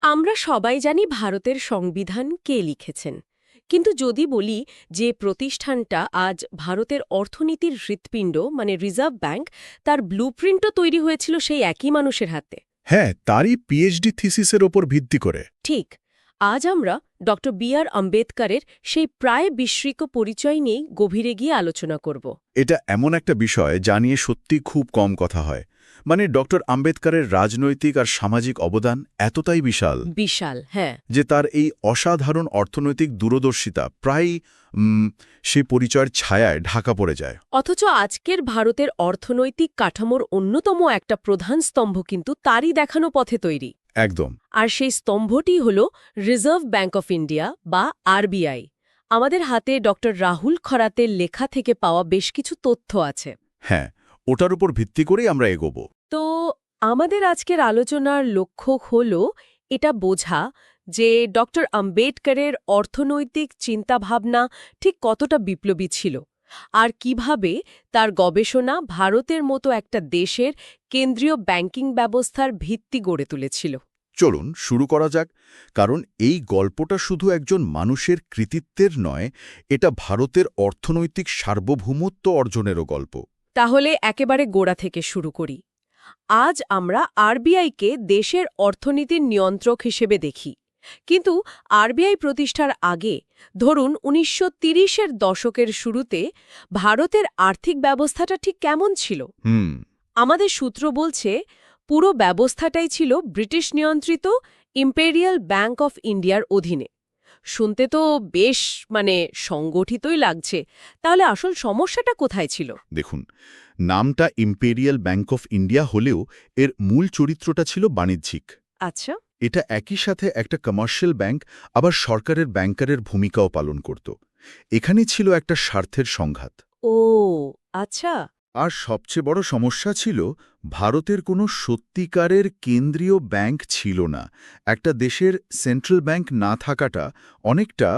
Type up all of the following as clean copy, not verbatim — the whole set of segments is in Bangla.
আমরা সবাই জানি ভারতের সংবিধান কে লিখেছেন, কিন্তু যদি বলি যে প্রতিষ্ঠানটা আজ ভারতের অর্থনীতির হৃৎপিণ্ড মানে রিজার্ভ ব্যাংক, তার ব্লুপ্রিন্টও তৈরি হয়েছিল সেই একই মানুষের হাতে। হ্যাঁ, তারই পিএইচডি থিসিসের ওপর ভিত্তি করে। ঠিক। আজ আমরা ড বি.আর. আম্বেদকরের সেই প্রায় বিস্মৃত পরিচয় নিয়েই গভীরে গিয়ে আলোচনা করব। এটা এমন একটা বিষয় যা নিয়ে সত্যি খুব কম কথা হয়। মানে ডক্টর আম্বেদকরের রাজনৈতিক আর সামাজিক অবদান এতটাই বিশাল বিশাল, হ্যাঁ। যে তার এই অসাধারণ অর্থনৈতিক দূরদর্শিতা প্রায় সেই পরিচয়ের ছায়ায় ঢাকা পড়ে যায়। অথচ আজকের ভারতের অর্থনৈতিক কাঠামোর অন্যতম একটা প্রধান স্তম্ভ কিন্তু তারই দেখানো পথে তৈরি। একদম। আর সেই স্তম্ভটি হল রিজার্ভ ব্যাংক অফ ইন্ডিয়া বা আরবিআই। আমাদের হাতে ড রাহুল খরাতের লেখা থেকে পাওয়া বেশ কিছু তথ্য আছে। হ্যাঁ, ওটার উপর ভিত্তি করেই আমরা এগোব। তো আমাদের আজকের আলোচনার লক্ষ্য হল এটা বোঝা যে ড আম্বেদকরের অর্থনৈতিক চিন্তাভাবনা ঠিক কতটা বিপ্লবী ছিল, আর কিভাবে তার গবেষণা ভারতের মতো একটা দেশের কেন্দ্রীয় ব্যাংকিং ব্যবস্থার ভিত্তি গড়ে তুলেছিল। চলুন শুরু করা যাক, কারণ এই গল্পটা শুধু একজন মানুষের কৃতিত্বের নয়, এটা ভারতের অর্থনৈতিক সার্বভৌমত্ব অর্জনেরও গল্প। তাহলে একেবারে গোড়া থেকে শুরু করি। আজ আমরা আরবিআইকে দেশের অর্থনীতির নিয়ন্ত্রক হিসেবে দেখি, কিন্তু আরবিআই প্রতিষ্ঠার আগে, ধরুন ১৯৩০-এর দশকের শুরুতে ভারতের আর্থিক ব্যবস্থাটা ঠিক কেমন ছিল? আমাদের সূত্র বলছে পুরো ব্যবস্থাটাই ছিল ব্রিটিশ নিয়ন্ত্রিত ইম্পেরিয়াল ব্যাংক অফ ইন্ডিয়ার অধীনে। শুনতে তো বেশ সংগঠিতই লাগছে। তাহলে আসল সমস্যাটা কোথায় ছিল? দেখুন, নামটা ইম্পেরিয়াল ব্যাংক অফ ইন্ডিয়া হলেও এর মূল চরিত্রটা ছিল বাণিজ্যিক। আচ্ছা। এটা একই সাথে একটা কমার্শিয়াল ব্যাংক, আবার সরকারের ব্যাংকারের ভূমিকাও পালন করত। এখানেই ছিল একটা স্বার্থের সংঘাত। ও আচ্ছা। আর সবচেয়ে বড় সমস্যা ছিল ভারতের কোনো সত্যিকারের কেন্দ্রীয় ব্যাংক ছিল না। একটা দেশের সেন্ট্রাল ব্যাংক না থাকাটা অনেকটা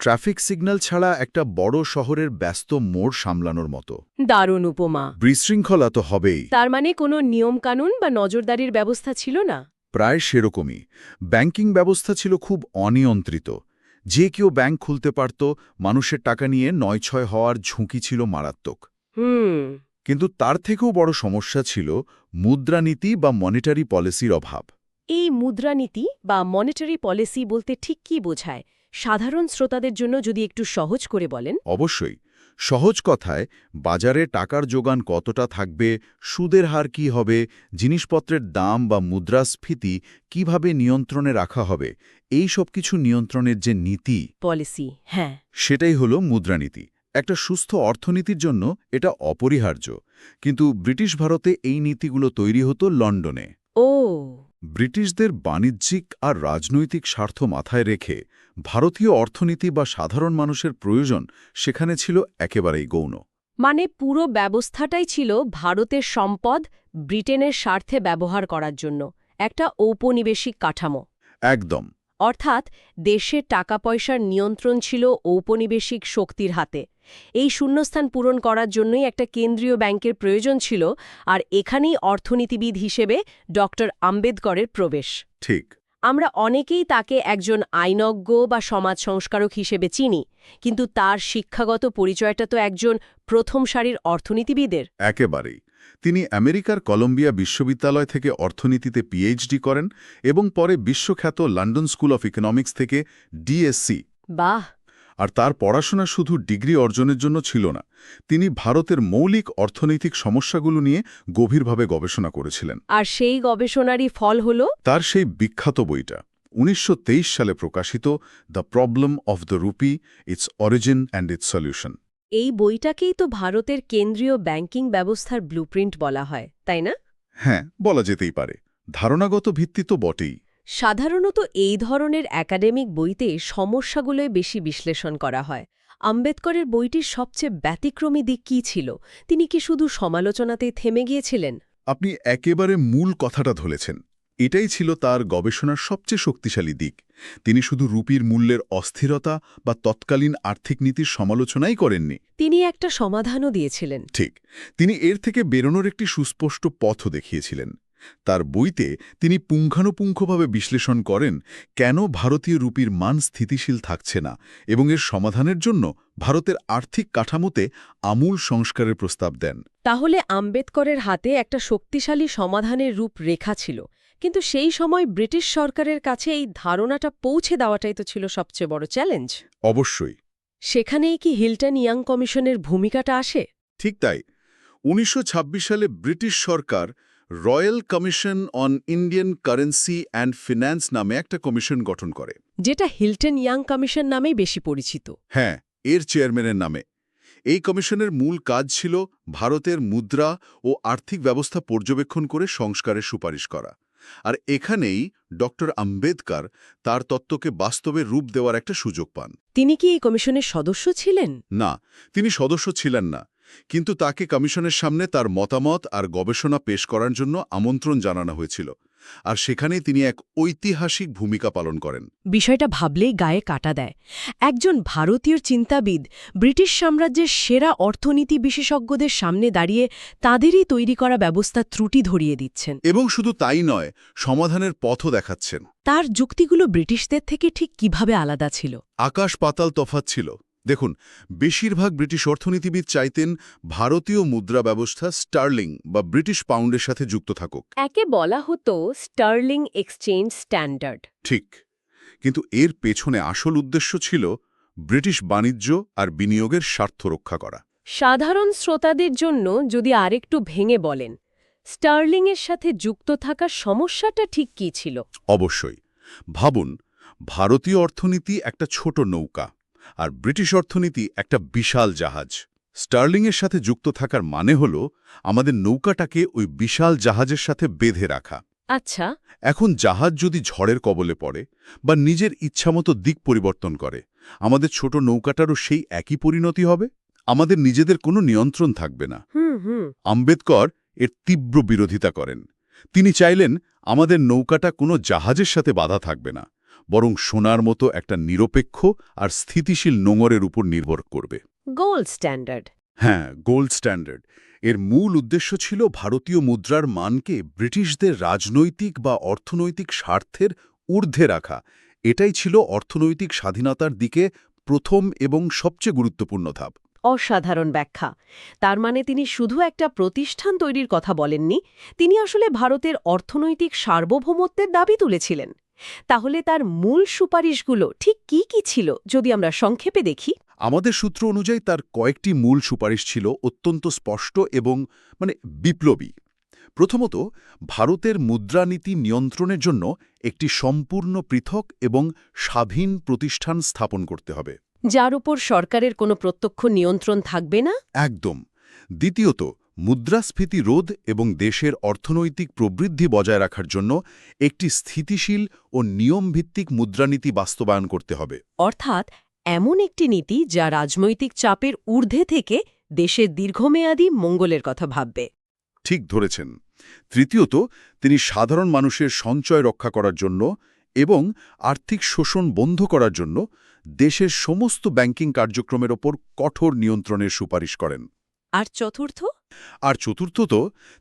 ট্রাফিক সিগন্যাল ছাড়া একটা বড় শহরের ব্যস্ত মোড় সামলানোর মতো। দারুণ উপমা। বিশৃঙ্খলা তো হবেই। তার মানে কোনো নিয়মকানুন বা নজরদারির ব্যবস্থা ছিল না? প্রায় সেরকমই। ব্যাংকিং ব্যবস্থা ছিল খুব অনিয়ন্ত্রিত। যে কেউ ব্যাংক খুলতে পারত, মানুষের টাকা নিয়ে নয়ছয় হওয়ার ঝুঁকি ছিল মারাত্মক। কিন্তু তার থেকেও বড় সমস্যা ছিল মুদ্রানীতি বা মনিটারি পলিসির অভাব। এই মুদ্রানীতি বা মনিটারি পলিসি বলতে ঠিক কি বোঝায়? সাধারণ শ্রোতাদের জন্য যদি একটু সহজ করে বলেন। অবশ্যই। সহজ কথায়, বাজারে টাকার যোগান কতটা থাকবে, সুদের হার কী হবে, জিনিসপত্রের দাম বা মুদ্রাস্ফীতি কিভাবে নিয়ন্ত্রণে রাখা হবে, এই সব কিছু নিয়ন্ত্রণের যে নীতি পলিসি, হ্যাঁ, সেটাই হলো মুদ্রানীতি। একটা সুস্থ অর্থনীতির জন্য এটা অপরিহার্য। কিন্তু ব্রিটিশ ভারতে এই নীতিগুলো তৈরি হতো লন্ডনে। ও। ব্রিটিশদের বাণিজ্যিক আর রাজনৈতিক স্বার্থ মাথায় রেখে ভারতীয় অর্থনীতি বা সাধারণ মানুষের প্রয়োজন সেখানে ছিল একেবারেই গৌণ। মানে পুরো ব্যবস্থাটাই ছিল ভারতের সম্পদ ব্রিটেনের স্বার্থে ব্যবহার করার জন্য একটা ঔপনিবেশিক কাঠামো। একদম। অর্থাৎ দেশের টাকা পয়সার নিয়ন্ত্রণ ছিল ঔপনিবেশিক শক্তির হাতে। এই শূন্যস্থান পূরণ করার জন্যই একটা কেন্দ্রীয় ব্যাংকের প্রয়োজন ছিল, আর এখানেই অর্থনীতিবিদ হিসেবে ড আম্বেদকরের প্রবেশ। ঠিক। আমরা অনেকেই তাকে একজন আইনজ্ঞ বা সমাজ সংস্কারক হিসেবে চিনি, কিন্তু তার শিক্ষাগত পরিচয়টা তো একজন প্রথম সারির অর্থনীতিবিদের। একেবারেই। তিনি আমেরিকার কলম্বিয়া বিশ্ববিদ্যালয় থেকে অর্থনীতিতে পিএইচডি করেন এবং পরে বিশ্বখ্যাত লন্ডন স্কুল অফ ইকোনমিক্স থেকে ডিএসসি। বাহ। আর তার পড়াশোনা শুধু ডিগ্রি অর্জনের জন্য ছিল না, তিনি ভারতের মৌলিক অর্থনৈতিক সমস্যাগুলো নিয়ে গভীরভাবে গবেষণা করেছিলেন। আর সেই গবেষণারই ফল হল তার সেই বিখ্যাত বইটা ১৯২৩ সালে প্রকাশিত the problem of the rupee, it's origin and it's solution. এই বইটাকেই তো ভারতের কেন্দ্রীয় ব্যাংকিং ব্যবস্থার ব্লুপ্রিন্ট বলা হয়, তাই না? হ্যাঁ, বলা যেতেই পারে। ধারণাগত ভিত্তি তো বটেই। সাধারণত এই ধরনের একাডেমিক বইতে সমস্যাগুলোই বেশি বিশ্লেষণ করা হয়। আম্বেদকরের বইটির সবচেয়ে ব্যতিক্রমী দিক কী ছিল? তিনি কি শুধু সমালোচনাতেই থেমে গিয়েছিলেন? আপনি একেবারে মূল কথাটা ধরেছেন। এটাই ছিল তার গবেষণার সবচেয়ে শক্তিশালী দিক। তিনি শুধু রুপির মূল্যের অস্থিরতা বা তৎকালীন আর্থিক নীতির সমালোচনাই করেননি, তিনি একটা সমাধানও দিয়েছিলেন। ঠিক, তিনি এর থেকে বেরোনোর একটি সুস্পষ্ট পথও দেখিয়েছিলেন। তার বইতে তিনি পুঙ্খানুপুঙ্খভাবে বিশ্লেষণ করেন কেন ভারতীয় রুপির মান স্থিতিশীল থাকছে না এবং এর সমাধানের জন্য ভারতের আর্থিক কাঠামোতে আমূল সংস্কারের প্রস্তাব দেন। তাহলে আম্বেদকরের হাতে একটা শক্তিশালী সমাধানের রূপরেখা ছিল, কিন্তু সেই সময় ব্রিটিশ সরকারের কাছে এই ধারণাটা পৌঁছে দেওয়াটাই তো ছিল সবচেয়ে বড় চ্যালেঞ্জ। অবশ্যই। সেখানেই কি হিল্টন ইয়াং কমিশনের ভূমিকাটা আসে? ঠিক তাই। ১৯২৬ সালে British Sarkar royal commission on Indian currency and finance নামে একটা কমিশন গঠন করে। যেটা হিল্টন ইয়াং কমিশন নামেই বেশি পরিচিত। হ্যাঁ, এর চেয়ারম্যানের নামে। এই কমিশনের মূল কাজ ছিল ভারতের মুদ্রা ও আর্থিক ব্যবস্থা পর্যবেক্ষণ করে সংস্কারের সুপারিশ করা। আর এখানেই ডক্টর আম্বেদকর তার তত্ত্বকে বাস্তবে রূপ দেওয়ার একটা সুযোগ পান। তিনি কি এই কমিশনের সদস্য ছিলেন? না, তিনি সদস্য ছিলেন না, কিন্তু তাকে কমিশনের সামনে তার মতামত আর গবেষণা পেশ করার জন্য আমন্ত্রণ জানানো হয়েছিল। আর সেখানেই তিনি এক ঐতিহাসিক ভূমিকা পালন করেন। বিষয়টা ভাবলেই গায়ে কাটা দেয়। একজন ভারতীয় চিন্তাবিদ ব্রিটিশ সাম্রাজ্যের সেরা অর্থনীতি বিশেষজ্ঞদের সামনে দাঁড়িয়ে তাদেরই তৈরি করা ব্যবস্থার ত্রুটি ধরিয়ে দিচ্ছেন। এবং শুধু তাই নয়, সমাধানের পথও দেখাচ্ছেন। তার যুক্তিগুলো ব্রিটিশদের থেকে ঠিক কিভাবে আলাদা ছিল? আকাশ পাতাল তফাৎ ছিল। দেখুন, বেশিরভাগ ব্রিটিশ অর্থনীতিবিদ চাইতেন ভারতীয় মুদ্রা ব্যবস্থা স্টার্লিং বা ব্রিটিশ পাউন্ডের সাথে যুক্ত থাকুক। একে বলা হতো স্টার্লিং এক্সচেঞ্জ স্ট্যান্ডার্ড। ঠিক, কিন্তু এর পেছনে আসল উদ্দেশ্য ছিল ব্রিটিশ বাণিজ্য আর বিনিয়োগের স্বার্থ রক্ষা করা। সাধারণ শ্রোতাদের জন্য যদি আরেকটু ভেঙে বলেন, স্টার্লিংয়ের সাথে যুক্ত থাকার সমস্যাটা ঠিক কী ছিল? অবশ্যই। ভাবুন, ভারতীয় অর্থনীতি একটা ছোট নৌকা, আর ব্রিটিশ অর্থনীতি একটা বিশাল জাহাজ। স্টার্লিংয়ের সাথে যুক্ত থাকার মানে হল আমাদের নৌকাটাকে ওই বিশাল জাহাজের সাথে বেঁধে রাখা। আচ্ছা। এখন জাহাজ যদি ঝড়ের কবলে পড়ে বা নিজের ইচ্ছামতো দিক পরিবর্তন করে, আমাদের ছোট নৌকাটারও সেই একই পরিণতি হবে। আমাদের নিজেদের কোনো নিয়ন্ত্রণ থাকবে না। আম্বেদকর এর তীব্র বিরোধিতা করেন। তিনি চাইলেন আমাদের নৌকাটা কোনো জাহাজের সাথে বাধা থাকবে না, বরং সোনার মতো একটা নিরপেক্ষ আর স্থিতিশীল নোঙরের উপর নির্ভর করবে। Gold standard. হ্যাঁ, গোল্ড স্ট্যান্ডার্ড। এর মূল উদ্দেশ্য ছিল ভারতীয় মুদ্রার মানকে ব্রিটিশদের রাজনৈতিক বা অর্থনৈতিক স্বার্থের ঊর্ধ্বে রাখা। এটাই ছিল অর্থনৈতিক স্বাধীনতার দিকে প্রথম এবং সবচেয়ে গুরুত্বপূর্ণ ধাপ। অসাধারণ ব্যাখ্যা। তার মানে তিনি শুধু একটা প্রতিষ্ঠান তৈরির কথা বলেননি, তিনি আসলে ভারতের অর্থনৈতিক সার্বভৌমত্বের দাবি তুলেছিলেন। তাহলে তার মূল সুপারিশগুলো ঠিক কি কি ছিল, যদি আমরা সংক্ষেপে দেখি? আমাদের সূত্র অনুযায়ী তার কয়েকটি মূল সুপারিশ ছিল অত্যন্ত স্পষ্ট এবং বিপ্লবী। প্রথমত, ভারতের মুদ্রানীতি নিয়ন্ত্রণের জন্য একটি সম্পূর্ণ পৃথক এবং স্বাধীন প্রতিষ্ঠান স্থাপন করতে হবে, যার উপর সরকারের কোনো প্রত্যক্ষ নিয়ন্ত্রণ থাকবে না। একদম। দ্বিতীয়ত, মুদ্রাস্ফীতি রোধ এবং দেশের অর্থনৈতিক প্রবৃদ্ধি বজায় রাখার জন্য একটি স্থিতিশীল ও নিয়মভিত্তিক মুদ্রানীতি বাস্তবায়ন করতে হবে। অর্থাৎ এমন একটি নীতি যা রাজনৈতিক চাপের ঊর্ধ্বে থেকে দেশের দীর্ঘমেয়াদী মঙ্গলের কথা ভাববে। ঠিক ধরেছেন। তৃতীয়ত, তিনি সাধারণ মানুষের সঞ্চয় রক্ষা করার জন্য এবং আর্থিক শোষণ বন্ধ করার জন্য দেশের সমস্ত ব্যাংকিং কার্যক্রমের ওপর কঠোর নিয়ন্ত্রণের সুপারিশ করেন। আর চতুর্থ? চতুর্থত,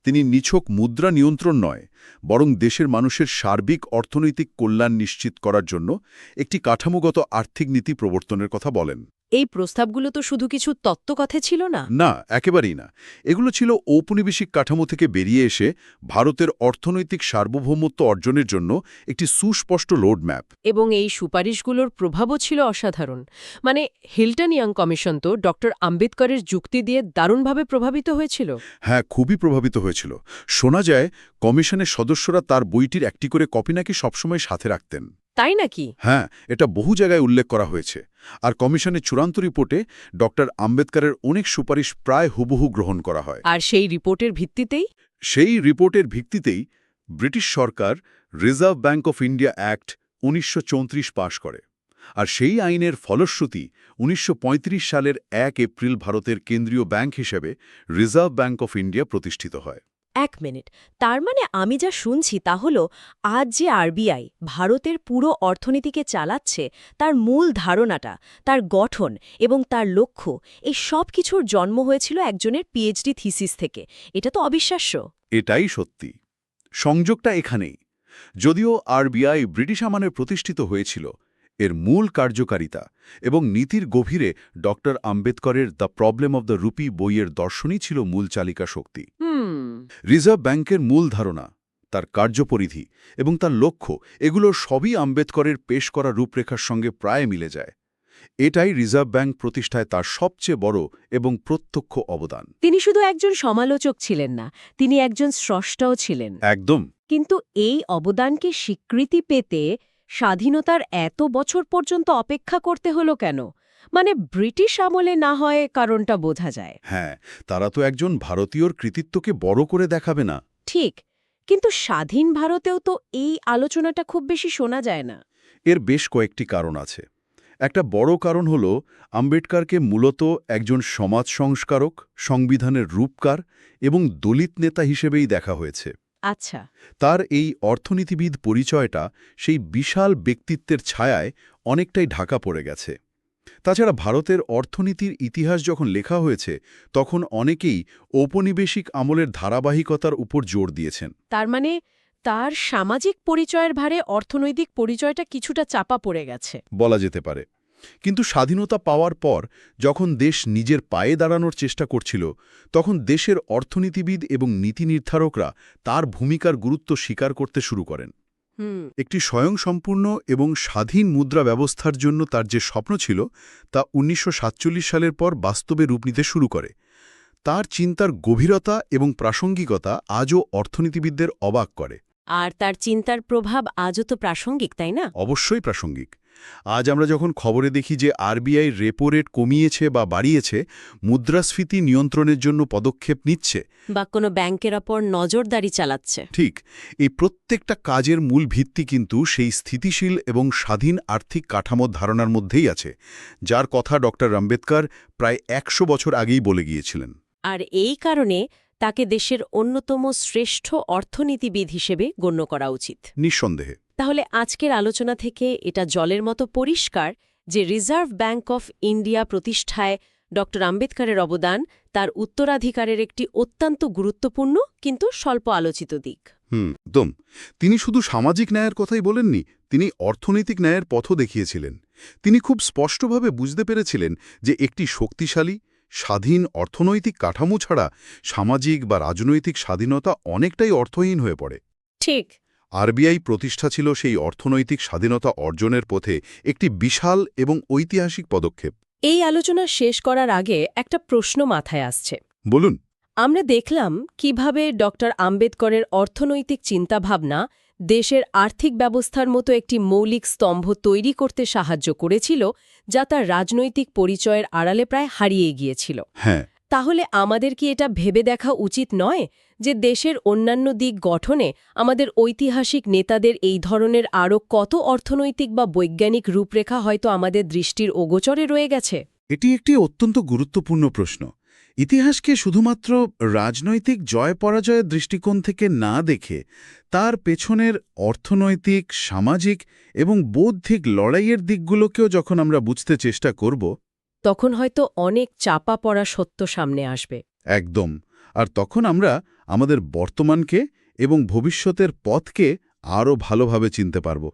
তিনি নিছক মুদ্রা নিয়ন্ত্রণ নয়, বরং দেশের মানুষের সার্বিক অর্থনৈতিক কল্যাণ নিশ্চিত করার জন্য একটি কাঠামোগত আর্থিক নীতি প্রবর্তনের কথা বলেন। এই প্রস্তাবগুলো তো শুধু কিছু তত্ত্বকথা ছিল না। না, একেবারেই না। এগুলো ছিল ঔপনিবেশিক কাঠামো থেকে বেরিয়ে এসে ভারতের অর্থনৈতিক সার্বভৌমত্ব অর্জনের জন্য একটি সুস্পষ্ট রোডম্যাপ। এবং এই সুপারিশগুলোর প্রভাবও ছিল অসাধারণ। মানে হিল্টন ইয়াং কমিশন তো ডক্টর আম্বেদকরের যুক্তি দিয়ে দারুণভাবে প্রভাবিত হয়েছিল। হ্যাঁ, খুবই প্রভাবিত হয়েছিল। শোনা যায় কমিশনের সদস্যরা তার বইটির একটি করে কপি নাকি সবসময় সাথে রাখতেন। তাই নাকি? হ্যাঁ, এটা বহু জায়গায় উল্লেখ করা হয়েছে। আর কমিশনের চূড়ান্ত রিপোর্টে ডক্টর আম্বেদকরের অনেক সুপারিশ প্রায় হুবহু গ্রহণ করা হয়। আর সেই রিপোর্টের ভিত্তিতেই? সেই রিপোর্টের ভিত্তিতেই British Sarkar reserve bank of India act ১৯৩৪ পাশ করে। আর সেই আইনের ফলশ্রুতি ১৯৩৫ সালের ১ এপ্রিল ভারতের কেন্দ্রীয় ব্যাংক হিসেবে রিজার্ভ ব্যাঙ্ক অফ ইন্ডিয়া প্রতিষ্ঠিত হয়। এক মিনিট, তার মানে আমি যা শুনছি তা হলো আজ যে আরবিআই ভারতের পুরো অর্থনীতিকে চালাচ্ছে, তার মূল ধারণাটা, তার গঠন এবং তার লক্ষ্য, এই সব কিছুর জন্ম হয়েছিল একজনের পিএইচডি থিসিস থেকে। এটা তো অবিশ্বাস্য। এটাই সত্যি। সংযোগটা এখানেই। যদিও আরবিআই ব্রিটিশ আমলে প্রতিষ্ঠিত হয়েছিল, এর মূল কার্যকারিতা এবং নীতির গভীরে ডক্টর আম্বেদকরের the problem of the rupee বইয়ের দর্শনই ছিল মূল চালিকা শক্তি। রিজার্ভ ব্যাংকের মূল ধারণা, তার কার্যপরিধি এবং তার লক্ষ্য, এগুলো সবই আম্বেদকরের পেশ করা রূপরেখার সঙ্গে প্রায় মিলে যায়। এটাই রিজার্ভ ব্যাংক প্রতিষ্ঠায় তার সবচেয়ে বড় এবং প্রত্যক্ষ অবদান। তিনি শুধু একজন সমালোচক ছিলেন না, তিনি একজন স্রষ্টাও ছিলেন। একদম। কিন্তু এই অবদানকে স্বীকৃতি পেতে স্বাধীনতার এত বছর পর্যন্ত অপেক্ষা করতে হলো কেন? মানে ব্রিটিশ আমলে না হয় কারণটা বোঝা যায়। হ্যাঁ, তারা তো একজন ভারতীয়র কৃতিত্বকে বড় করে দেখাবে না। ঠিক, কিন্তু স্বাধীন ভারতেও তো এই আলোচনাটা খুব বেশি শোনা যায় না। এর বেশ কয়েকটি কারণ আছে। একটা বড় কারণ হল আম্বেদকরকে মূলত একজন সমাজ সংস্কারক, সংবিধানের রূপকার এবং দলিত নেতা হিসেবেই দেখা হয়েছে। আচ্ছা। তার এই অর্থনীতিবিদ পরিচয়টা সেই বিশাল ব্যক্তিত্বের ছায়ায় অনেকটাই ঢাকা পড়ে গেছে। তাছাড়া ভারতের অর্থনীতির ইতিহাস যখন লেখা হয়েছে, তখন অনেকেই ঔপনিবেশিক আমলের ধারাবাহিকতার উপর জোর দিয়েছেন। তার মানে তার সামাজিক পরিচয়ের ভারে অর্থনৈতিক পরিচয়টা কিছুটা চাপা পড়ে গেছে বলা যেতে পারে। কিন্তু স্বাধীনতা পাওয়ার পর যখন দেশ নিজের পায়ে দাঁড়ানোর চেষ্টা করছিল, তখন দেশের অর্থনীতিবিদ এবং নীতি নির্ধারকরা তার ভূমিকার গুরুত্ব স্বীকার করতে শুরু করেন। একটি স্বয়ংসম্পূর্ণ এবং স্বাধীন মুদ্রা ব্যবস্থার জন্য তার যে স্বপ্ন ছিল, তা ১৯৪৭ সালের পর বাস্তবে রূপ নিতে শুরু করে। তার চিন্তার গভীরতা এবং প্রাসঙ্গিকতা আজও অর্থনীতিবিদদের অবাক করে। আর তার চিন্তার প্রভাব আজও তো প্রাসঙ্গিক, তাই না? অবশ্যই প্রাসঙ্গিক। আজ আমরা যখন খবরে দেখি যে আরবিআই রেপো রেট কমিয়েছে বা বাড়িয়েছে, মুদ্রাস্ফীতি নিয়ন্ত্রণের জন্য পদক্ষেপ নিচ্ছে, বা কোনো ব্যাংকের ওপর নজরদারি চালাচ্ছে, ঠিক এই প্রত্যেকটা কাজের মূল ভিত্তি কিন্তু সেই স্থিতিশীল এবং স্বাধীন আর্থিক কাঠামোর ধারণার মধ্যেই আছে, যার কথা ডক্টর আম্বেদকর প্রায় ১০০ বছর আগেই বলে গিয়েছিলেন। আর এই কারণে তাকে দেশের অন্যতম শ্রেষ্ঠ অর্থনীতিবিদ হিসেবে গণ্য করা উচিত। নিঃসন্দেহে। তাহলে আজকের আলোচনা থেকে এটা জলের মতো পরিষ্কার যে রিজার্ভ ব্যাংক অফ ইন্ডিয়া প্রতিষ্ঠায় ডক্টর আম্বেদকরের অবদান তার উত্তরাধিকারের একটি অত্যন্ত গুরুত্বপূর্ণ কিন্তু স্বল্প আলোচিত দিক। একদম। তিনি শুধু সামাজিক ন্যায়ের কথাই বলেননি, তিনি অর্থনৈতিক ন্যায়ের পথও দেখিয়েছিলেন। তিনি খুব স্পষ্টভাবে বুঝতে পেরেছিলেন যে একটি শক্তিশালী, স্বাধীন অর্থনৈতিক কাঠামো ছাড়া সামাজিক বা রাজনৈতিক স্বাধীনতা অনেকটাই অর্থহীন হয়ে পড়ে। ঠিক। আরবিআই প্রতিষ্ঠা ছিল সেই অর্থনৈতিক স্বাধীনতা অর্জনের পথে একটি বিশাল এবং ঐতিহাসিক পদক্ষেপ। এই আলোচনা শেষ করার আগে একটা প্রশ্ন মাথায় আসছে। বলুন। আমরা দেখলাম কিভাবে ডক্টর আম্বেদকরের অর্থনৈতিক চিন্তাভাবনা দেশের আর্থিক ব্যবস্থার মতো একটি মৌলিক স্তম্ভ তৈরি করতে সাহায্য করেছিল, যা তার রাজনৈতিক পরিচয়ের আড়ালে প্রায় হারিয়ে গিয়েছিল। হ্যাঁ। তাহলে আমাদের কি এটা ভেবে দেখা উচিত নয় যে দেশের অন্যান্য দিক গঠনে আমাদের ঐতিহাসিক নেতাদের এই ধরনের আরও কত অর্থনৈতিক বা বৈজ্ঞানিক রূপরেখা হয়তো আমাদের দৃষ্টির অগোচরে রয়ে গেছে? এটি একটি অত্যন্ত গুরুত্বপূর্ণ প্রশ্ন। ইতিহাসকে শুধুমাত্র রাজনৈতিক জয় পরাজয়ের দৃষ্টিকোণ থেকে না দেখে তার পেছনের অর্থনৈতিক, সামাজিক এবং বৌদ্ধিক লড়াইয়ের দিকগুলোকেও যখন আমরা বুঝতে চেষ্টা করব, তখন হয়তো অনেক চাপা পড়া সত্য সামনে আসবে। একদম। আর তখন আমরা আমাদের বর্তমানকে এবং ভবিষ্যতের পথকে আরও ভালোভাবে চিনতে পারব।